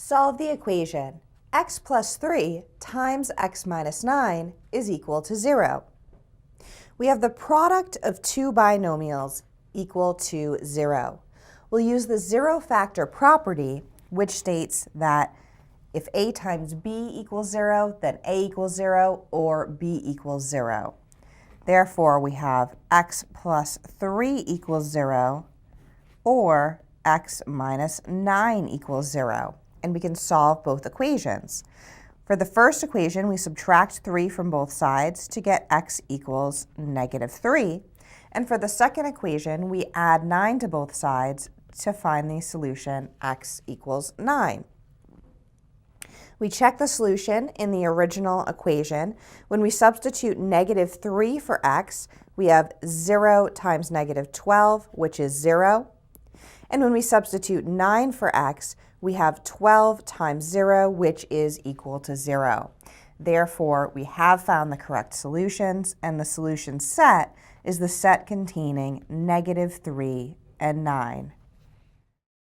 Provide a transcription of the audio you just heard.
Solve the equation x plus 3 times x minus 9 is equal to 0. We have the product of two binomials equal to 0. We'll use the zero factor property, which states that if a times b equals 0, then a equals 0, or b equals 0. Therefore, we have x plus 3 equals 0, or x minus 9 equals 0. And we can solve both equations. For the first equation, we subtract 3 from both sides to get x equals negative 3. And for the second equation, we add 9 to both sides to find the solution x equals 9. We check the solution in the original equation. When we substitute negative 3 for x, we have 0 times negative 12, which is 0. And when we substitute 9 for x, we have 12 times 0, which is equal to 0. Therefore, we have found the correct solutions, and the solution set is the set containing negative 3 and 9.